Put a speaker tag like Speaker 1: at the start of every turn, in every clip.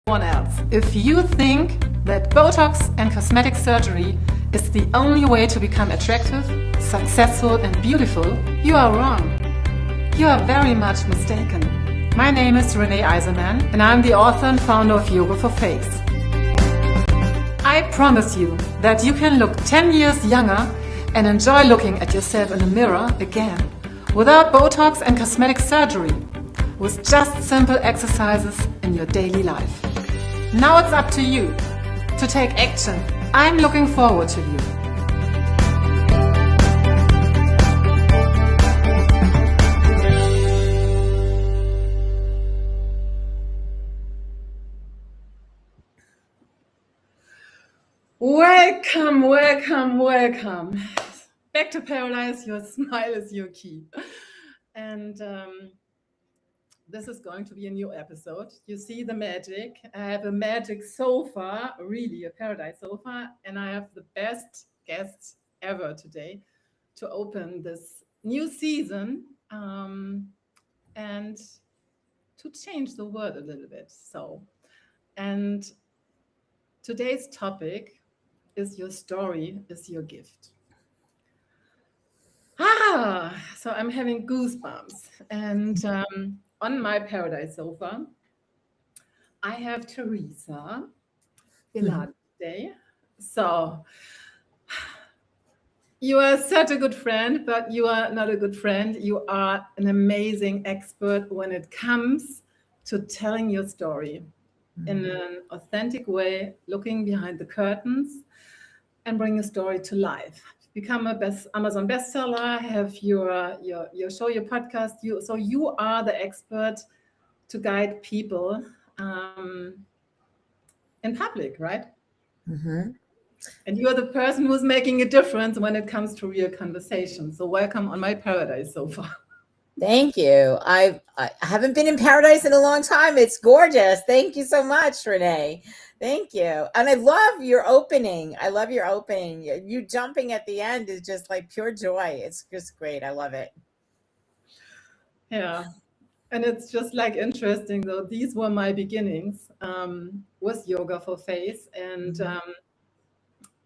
Speaker 1: One else. If you think that Botox and cosmetic surgery is the only way to become attractive, successful and beautiful, you are wrong. You are very much mistaken. My name is Renee Eiserman and I'm the author and founder of Yoga for Face. I promise you that you can look 10 years younger and enjoy looking at yourself in the mirror again without Botox and cosmetic surgery, with just simple exercises in your daily life. Now it's up to you to take action. I'm looking forward to you. Welcome, welcome, welcome. Back to paradise, your smile is your key. And this is going to be a new episode. You see the magic. I have a magic sofa, really a paradise sofa, and I have the best guests ever today to open this new season and to change the world a little bit. And today's topic is your story is your gift. So I'm having goosebumps. And on my paradise sofa, I have Teresa Velardi today. So you are such a good friend, but you are not a good friend. You are an amazing expert when it comes to telling your story in an authentic way, looking behind the curtains and bring a story to life. Become a Amazon bestseller, have your show, your podcast. So you are the expert to guide people in public, right?
Speaker 2: Mm-hmm.
Speaker 1: And you are the person who's making a difference when it comes to real conversation. So welcome on my paradise sofa.
Speaker 2: Thank you. I haven't been in paradise in a long time. It's gorgeous. Thank you so much, Renee. Thank you. And I love your opening. You jumping at the end is just like pure joy. It's just great. I love it.
Speaker 1: Yeah. And it's just like interesting, though. These were my beginnings with Yoga for Face. And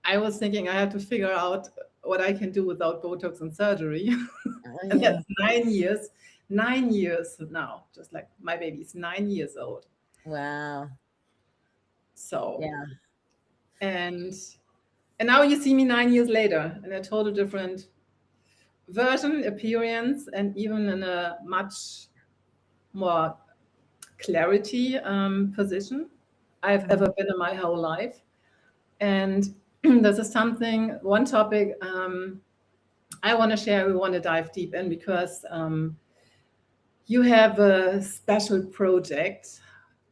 Speaker 1: I was thinking I had to figure out what I can do without Botox and surgery. And that's 9 years. 9 years now, just like my baby's 9 years old.
Speaker 2: Wow.
Speaker 1: So,
Speaker 2: yeah.
Speaker 1: And now you see me 9 years later in a total different version, appearance, and even in a much more clarity position I've ever been in my whole life. And this is one topic I want to share, we want to dive deep in because you have a special project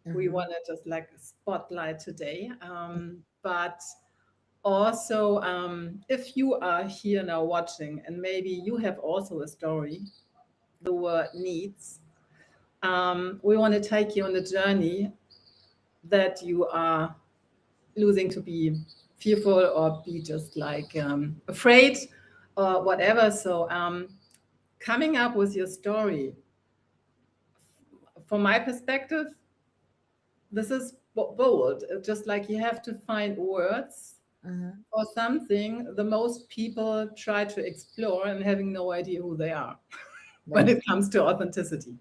Speaker 1: we want to just like spotlight today. But also, if you are here now watching and maybe you have also a story the world needs, we want to take you on the journey that you are losing to be fearful or be just like afraid or whatever. So coming up with your story, from my perspective, this is bold. Just like you have to find words or something the most people try to explore and having no idea who they are when it comes to authenticity.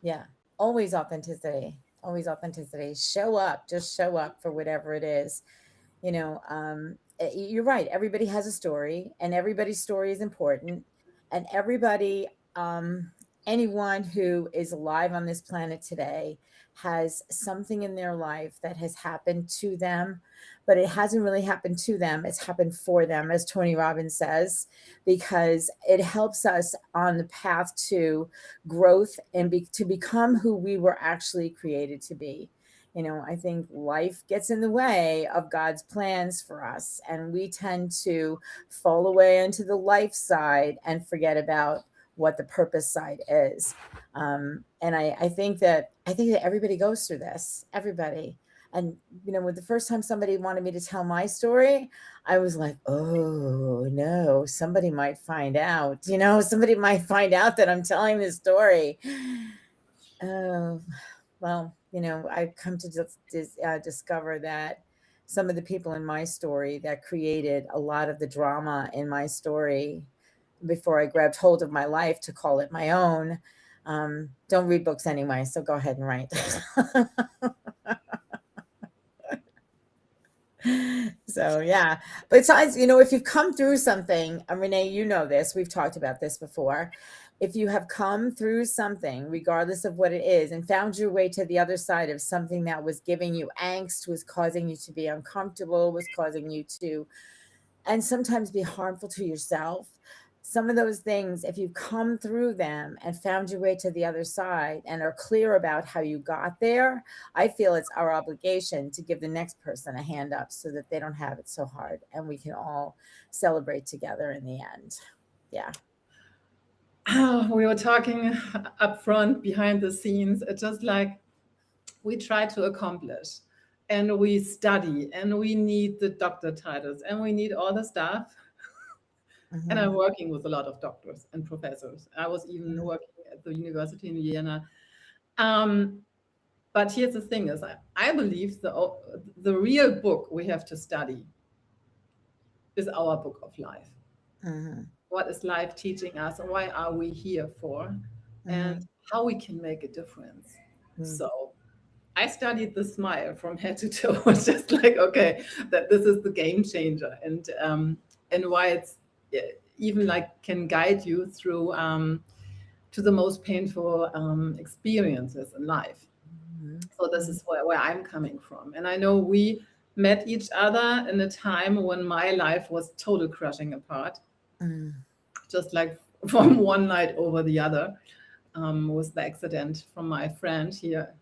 Speaker 2: Yeah, always authenticity. Show up, just show up for whatever it is. You're right. Everybody has a story and everybody's story is important. And everybody, anyone who is alive on this planet today has something in their life that has happened to them, but it hasn't really happened to them. It's happened for them, as Tony Robbins says, because it helps us on the path to growth and to become who we were actually created to be. I think life gets in the way of God's plans for us, and we tend to fall away into the life side and forget about what the purpose side is. And I think that everybody goes through this, everybody. And, with the first time somebody wanted me to tell my story, I was like, oh no, somebody might find out, that I'm telling this story. Well, I've come to discover that some of the people in my story that created a lot of the drama in my story before I grabbed hold of my life to call it my own, don't read books anyway, so go ahead and write. So yeah, but besides, if you've come through something, Renee, you know this, we've talked about this before. If you have come through something, regardless of what it is, and found your way to the other side of something that was giving you angst, was causing you to be uncomfortable, was causing you to, and sometimes be harmful to yourself, some of those things, if you come through them and found your way to the other side and are clear about how you got there, I feel it's our obligation to give the next person a hand up so that they don't have it so hard and we can all celebrate together in the end. Yeah.
Speaker 1: We were talking up front, behind the scenes. It's just like we try to accomplish and we study and we need the doctor titles and we need all the stuff. And I'm working with a lot of doctors and professors. I was even working at the university in Vienna. Um, but here's the thing is I believe the real book we have to study is our book of life. What is life teaching us? Why are we here for? And how we can make a difference. So I studied the smile from head to toe. It's just like, okay, that this is the game changer, and why it's even like can guide you through to the most painful experiences in life. So this is where I'm coming from, and I know we met each other in a time when my life was total crushing apart, just like from one night over the other, with the accident from my friend here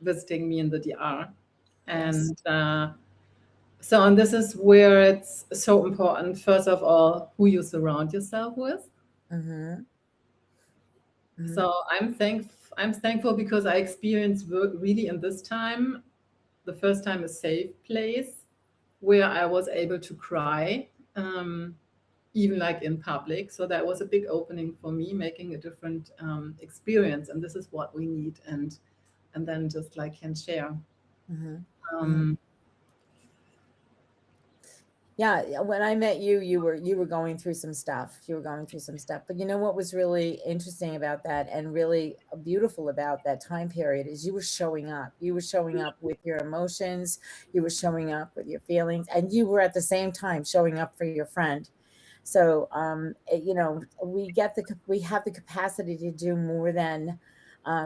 Speaker 1: visiting me in the DR. And so, and this is where it's so important, first of all, who you surround yourself with. So I'm thankful because I experienced really in this time, the first time, a safe place where I was able to cry, even like in public. So that was a big opening for me, making a different experience. And this is what we need. And then just like can share.
Speaker 2: Yeah, when I met you, you were going through some stuff. But you know what was really interesting about that and really beautiful about that time period is you were showing up. You were showing up with your emotions, you were showing up with your feelings, and you were at the same time showing up for your friend. So, we have the capacity to do more than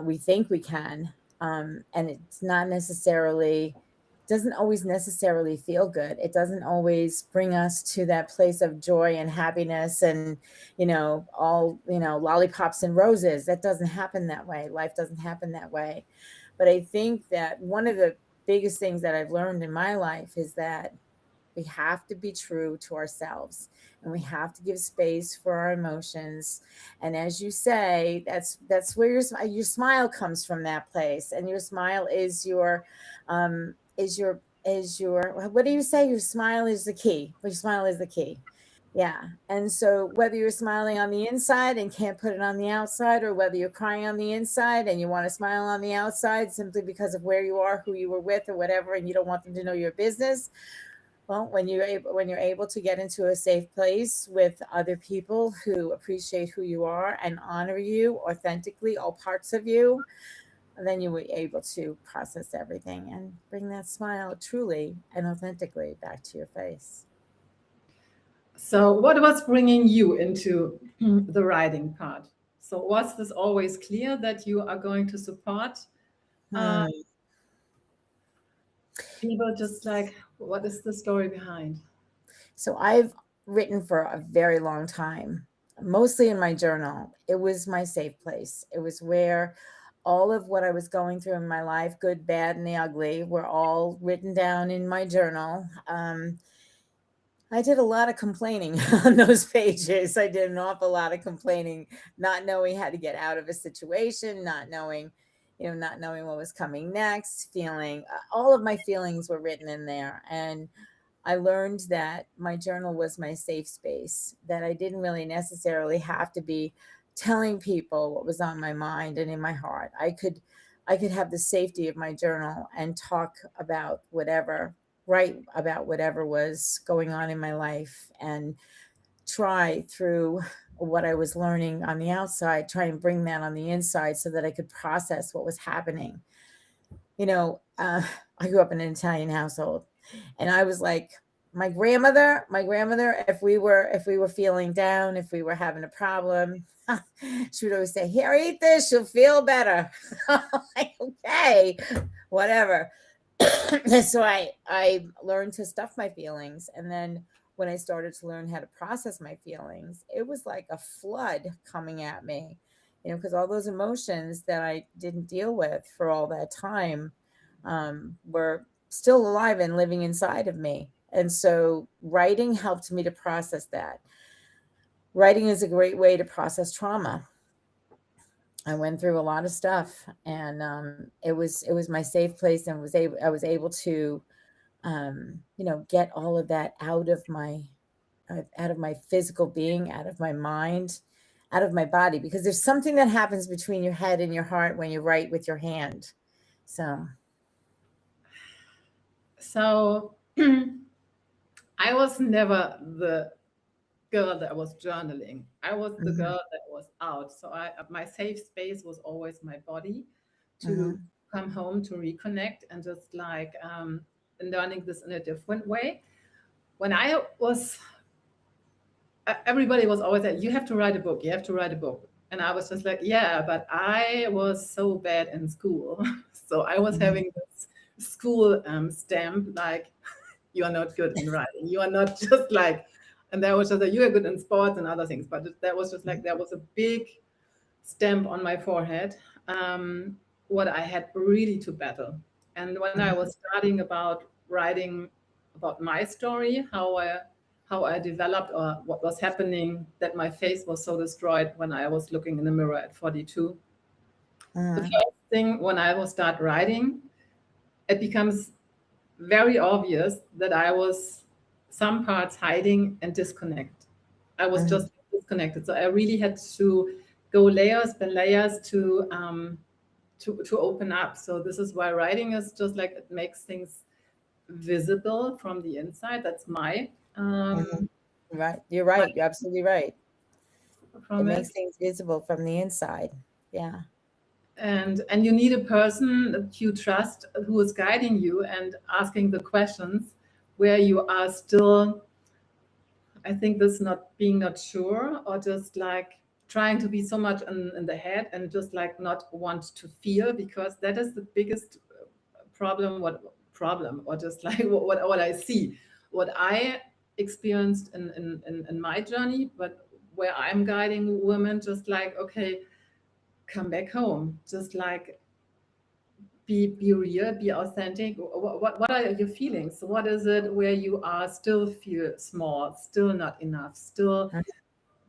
Speaker 2: we think we can, and it's not necessarily doesn't always necessarily feel good. It doesn't always bring us to that place of joy and happiness and, all, lollipops and roses. That doesn't happen that way. Life doesn't happen that way. But I think that one of the biggest things that I've learned in my life is that we have to be true to ourselves and we have to give space for our emotions. And as you say, that's where your smile comes from, that place. And your smile is your what do you say? Your smile is the key. Your smile is the key. Yeah. And so whether you're smiling on the inside and can't put it on the outside, or whether you're crying on the inside and you want to smile on the outside simply because of where you are, who you were with, or whatever, and you don't want them to know your business. Well, when you're able to get into a safe place with other people who appreciate who you are and honor you authentically, all parts of you, then you were able to process everything and bring that smile truly and authentically back to your face.
Speaker 1: So what was bringing you into the writing part? So was this always clear that you are going to support people? Just like, what is the story behind?
Speaker 2: So I've written for a very long time, mostly in my journal. It was my safe place. It was where all of what I was going through in my life, good, bad, and the ugly, were all written down in my journal. I did a lot of complaining on those pages. I did an awful lot of complaining, not knowing how to get out of a situation, not knowing what was coming next, feeling all of my feelings were written in there. And I learned that my journal was my safe space, that I didn't really necessarily have to be telling people what was on my mind and in my heart. I I could have the safety of my journal and talk about whatever, write about whatever was going on in my life, and try through what I was learning on the outside, try and bring that on the inside so that I could process what was happening. You know, I grew up in an Italian household, and I was like, my grandmother, if we were feeling down, if we were having a problem, she would always say, "Here, eat this, you'll feel better." I'm like, okay, whatever. So I learned to stuff my feelings, and then when I started to learn how to process my feelings, it was like a flood coming at me, because all those emotions that I didn't deal with for all that time were still alive and living inside of me. And so writing helped me to process that. Writing is a great way to process trauma. I went through a lot of stuff, and it was my safe place, and I was able to get all of that out of my physical being, out of my mind, out of my body, because there's something that happens between your head and your heart when you write with your hand. So,
Speaker 1: So I was never the girl that was journaling. I was the
Speaker 2: mhm,
Speaker 1: girl that was out. So my safe space was always my body, to
Speaker 2: mhm,
Speaker 1: come home, to reconnect, and just like learning this in a different way. When I was, everybody was always like, you have to write a book, you have to write a book. And I was just like, yeah, but I was so bad in school. So I was
Speaker 2: mhm,
Speaker 1: having this school stamp, like, you are not good in writing. You are not just like, and that was just like, you are good in sports and other things. But that was just like, there was a big stamp on my forehead, what I had really to battle. And when I
Speaker 2: mhm,
Speaker 1: was studying about writing about my story, how I developed, or what was happening, that my face was so destroyed when I was looking in the mirror at 42. The
Speaker 2: mhm,
Speaker 1: first thing when I will start writing, it becomes very obvious that I was some parts hiding and disconnect. I was
Speaker 2: mhm,
Speaker 1: just disconnected. So I really had to go layers by layers to open up. So this is why writing is just like, it makes things visible from the inside. That's my
Speaker 2: mhm. Right. You're right. You're absolutely right. It
Speaker 1: from it.
Speaker 2: makes things visible from the inside. Yeah.
Speaker 1: And you need a person that you trust, who is guiding you and asking the questions where you are still, I think, this not being not sure, or just like trying to be so much in the head, and just like not want to feel, because that is the biggest problem, or just like what I see, what I experienced in my journey, but where I'm guiding women, just like, okay, come back home, just like be real, be authentic. What are your feelings? What is it where you are still feel small, still not enough, still
Speaker 2: Mhm,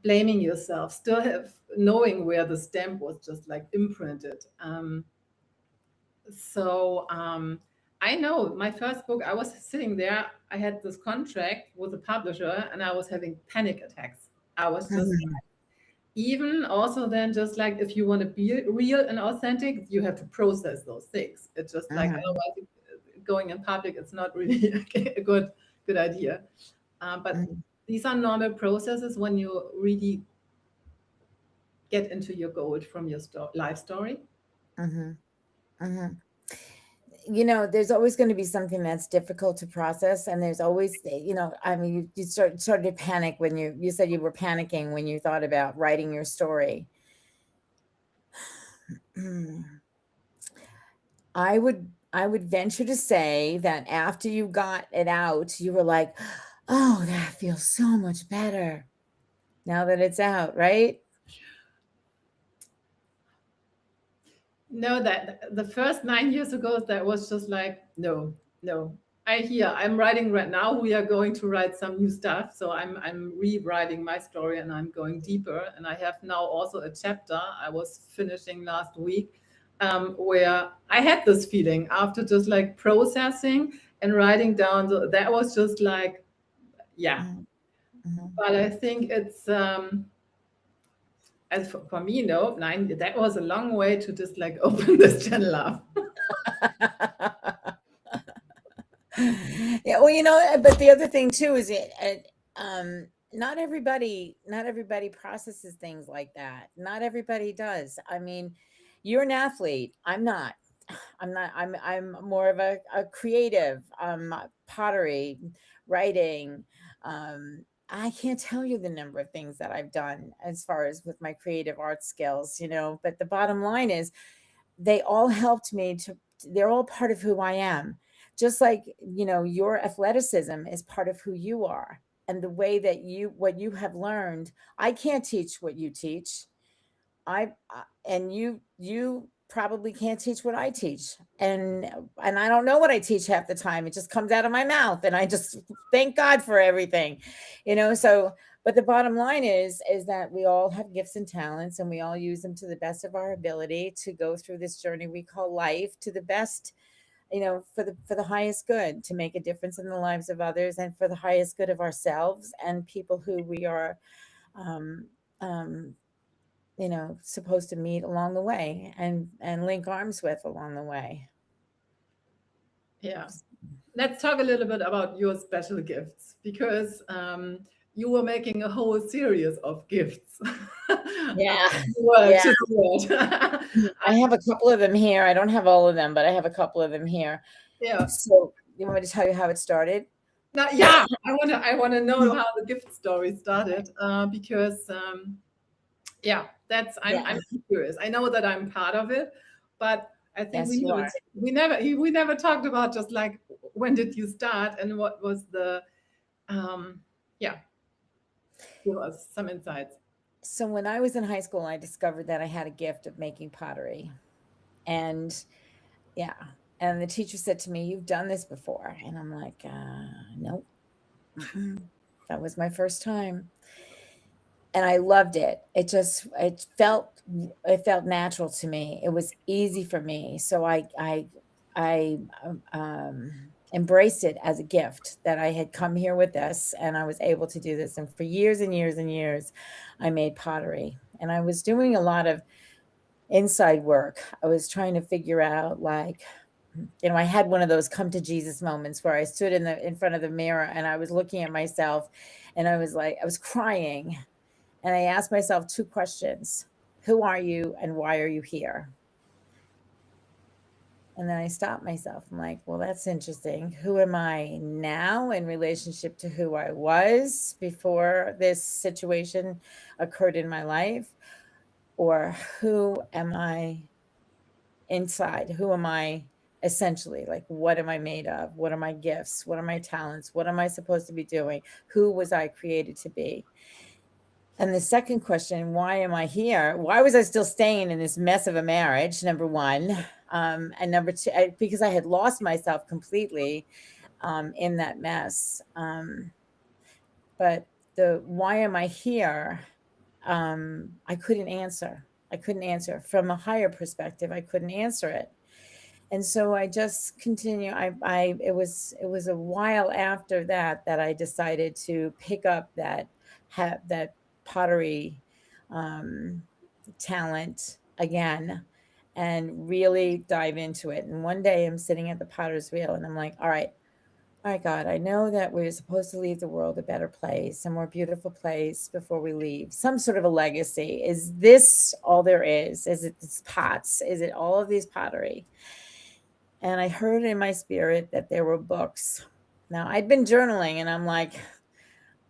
Speaker 1: blaming yourself, still have knowing where the stamp was just like imprinted. So I know my first book, I was sitting there, I had this contract with a publisher, and I was having panic attacks. I was just,
Speaker 2: mhm,
Speaker 1: even also then, just like, if you want to be real and authentic, you have to process those things. It's just like,
Speaker 2: mhm,
Speaker 1: otherwise going in public, it's not really a good idea. But
Speaker 2: mhm,
Speaker 1: these are normal processes when you really get into your gold from your life story.
Speaker 2: mhm, mhm. There's always going to be something that's difficult to process, and there's always, I mean, you started to panic when you said you were panicking when you thought about writing your story. I would venture to say that after you got it out, you were like, "Oh, that feels so much better now that it's out," right?
Speaker 1: No, that the first 9 years ago, that was just like, no, no. I'm writing right now. We are going to write some new stuff. So I'm rewriting my story, and I'm going deeper. And I have now also a chapter I was finishing last week, where I had this feeling after just like processing and writing down. That was just like, yeah.
Speaker 2: Mhm, mhm,
Speaker 1: But I think it's as for me, no, nine, that was a long way to just like open this channel up.
Speaker 2: Yeah, well, but the other thing too is not everybody processes things like that. Not everybody does. I mean, you're an athlete. I'm not. I'm more of a creative. Pottery, writing. I can't tell you the number of things that I've done as far as with my creative art skills, but the bottom line is they all helped me to they're all part of who I am. Just like, your athleticism is part of who you are. And the way that what you have learned, I can't teach what you teach. And you probably can't teach what I teach. And I don't know what I teach half the time. It just comes out of my mouth and I just thank God for everything. So but the bottom line is that we all have gifts and talents and we all use them to the best of our ability to go through this journey we call life to the best, for the highest good, to make a difference in the lives of others and for the highest good of ourselves and people who we are um, um, supposed to meet along the way and link arms with along the way.
Speaker 1: Yeah. Let's talk a little bit about your special gifts because you were making a whole series of gifts.
Speaker 2: Yeah.
Speaker 1: Word
Speaker 2: Yeah.
Speaker 1: to the word.
Speaker 2: I have a couple of them here. I don't have all of them, but I have a couple of them here.
Speaker 1: Yeah.
Speaker 2: So you want me to tell you how it started?
Speaker 1: Now, yeah, I want to know how the gift story started because yeah, I'm
Speaker 2: Yeah.
Speaker 1: curious. I know that I'm part of it, but I think
Speaker 2: Yes, you are.
Speaker 1: we never talked about just like when did you start and what was the yeah, give us some insights.
Speaker 2: So when I was in high school, I discovered that I had a gift of making pottery. And yeah. And the teacher said to me, "You've done this before." And I'm like, nope. That was my first time. And I loved it. It felt natural to me. It was easy for me. So I embraced it as a gift that I had come here with this and I was able to do this. And for years and years and years, I made pottery. And I was doing a lot of inside work. I was trying to figure out like, I had one of those come to Jesus moments where I stood in front of the mirror and I was looking at myself and I was crying. And I asked myself two questions. Who are you and why are you here? And then I stopped myself. I'm like, well, that's interesting. Who am I now in relationship to who I was before this situation occurred in my life? Or who am I inside? Who am I essentially? Like, what am I made of? What are my gifts? What are my talents? What am I supposed to be doing? Who was I created to be? And the second question, why am I here? Why was I still staying in this mess of a marriage? Number one. And number two, because I had lost myself completely in that mess. But the why am I here? I couldn't answer. I couldn't answer from a higher perspective. I couldn't answer it. And so I just continue. It was a while after that I decided to pick up that pottery talent again and really dive into it. And one day I'm sitting at the potter's wheel and I'm like, all right, God, I know that we're supposed to leave the world a better place, a more beautiful place before we leave, some sort of a legacy. Is this all there is? Is it these pots? Is it all of these pottery? And I heard in my spirit that there were books. Now I'd been journaling and I'm like,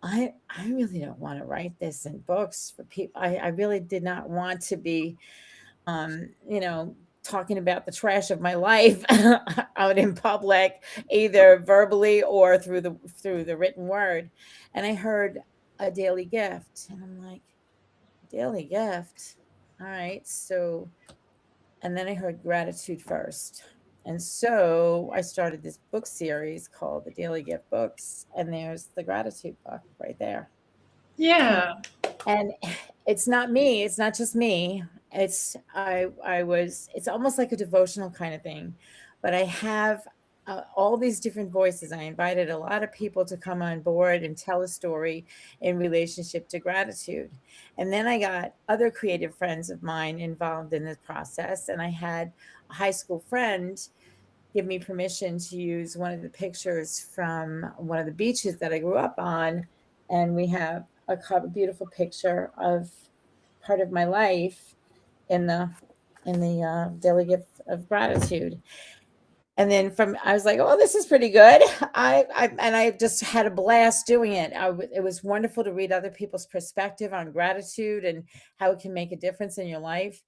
Speaker 2: I really don't want to write this in books for people. I really did not want to be, talking about the trash of my life out in public, either verbally or through the written word. And I heard a daily gift, and I'm like, daily gift. All right, so, and then I heard gratitude first. And so I started this book series called the Daily Gift Books, and there's the gratitude book right there.
Speaker 1: Yeah.
Speaker 2: And it's not me, it's not just me. It's almost like a devotional kind of thing, but I have all these different voices. I invited a lot of people to come on board and tell a story in relationship to gratitude. And then I got other creative friends of mine involved in this process. And I had a high school friend give me permission to use one of the pictures from one of the beaches that I grew up on. And we have a beautiful picture of part of my life in the daily gift of gratitude. And then I was like, oh, this is pretty good. I just had a blast doing it. It was wonderful to read other people's perspective on gratitude and how it can make a difference in your life.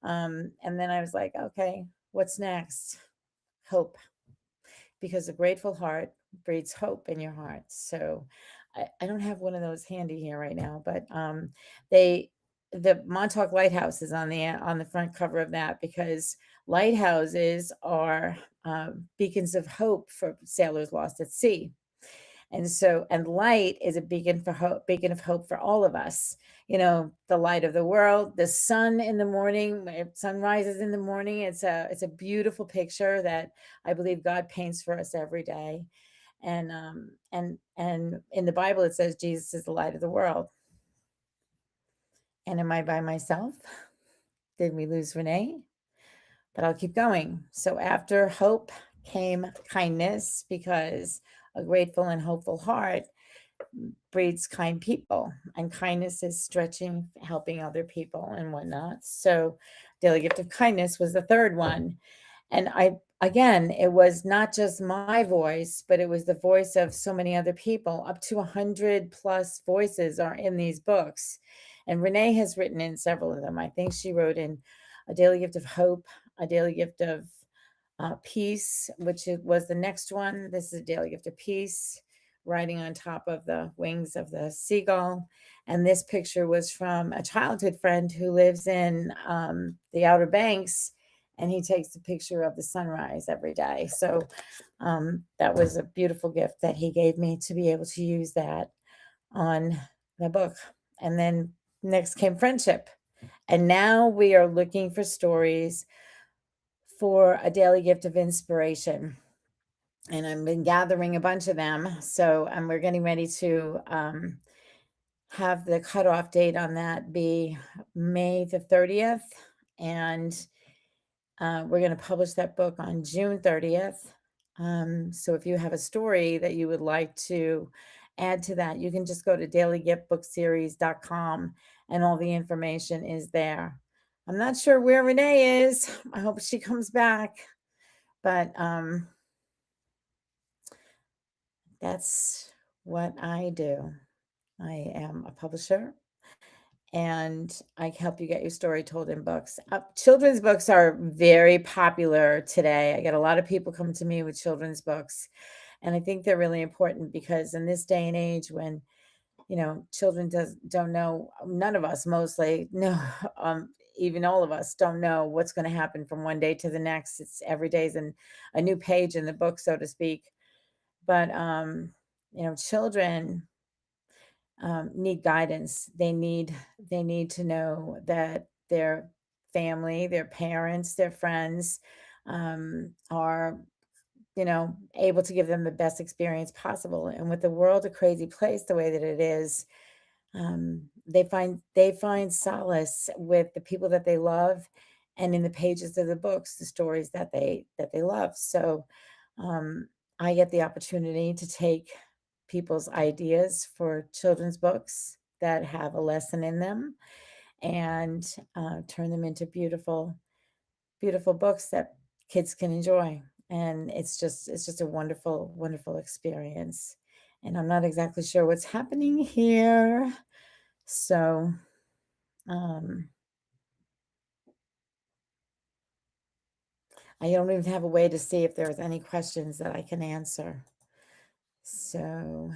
Speaker 2: And then I was like, okay, what's next? Hope, because a grateful heart breeds hope in your heart. So I don't have one of those handy here right now, but the Montauk Lighthouse is on the front cover of that, because lighthouses are beacons of hope for sailors lost at sea. And light is a beacon of hope for all of us. The light of the world, the sun in the morning, sun rises in the morning. It's a beautiful picture that I believe God paints for us every day. And in the Bible, it says Jesus is the light of the world. And am I by myself? Did we lose Renee? But I'll keep going. So after hope came kindness, because a grateful and hopeful heart breeds kind people, and kindness is stretching, helping other people and whatnot. So daily gift of kindness was the third one. And again, it was not just my voice, but it was the voice of so many other people. Up to 100 plus voices are in these books. And Renee has written in several of them. I think she wrote in A Daily Gift of Hope, A Daily Gift of Peace, which was the next one. This is A Daily Gift of Peace, riding on top of the wings of the seagull. And this picture was from a childhood friend who lives in the Outer Banks, and he takes a picture of the sunrise every day. So that was a beautiful gift that he gave me, to be able to use that on the book. And then next came friendship. And now we are looking for stories for A Daily Gift of Inspiration. And I've been gathering a bunch of them. So we're getting ready to have the cutoff date on that be May the 30th. And we're going to publish that book on June 30th. So if you have a story that you would like to add to that, you can just go to dailygiftbookseries.com, and all the information is there. I'm not sure where Renee is. I hope she comes back. But that's what I do. I am a publisher, and I help you get your story told in books. Children's books are very popular today. I get a lot of people come to me with children's books, and I think they're really important, because in this day and age, when children don't know, none of us mostly know, even all of us don't know what's going to happen from one day to the next. It's every day's a new page in the book, so to speak. But children need guidance. They need to know that their family, their parents, their friends are able to give them the best experience possible. And with the world a crazy place the way that it is, they find solace with the people that they love, and in the pages of the books, the stories that they love. So I get the opportunity to take people's ideas for children's books that have a lesson in them, and turn them into beautiful books that kids can enjoy. And it's just a wonderful, wonderful experience. And I'm not exactly sure what's happening here. So I don't even have a way to see if there's any questions that I can answer. So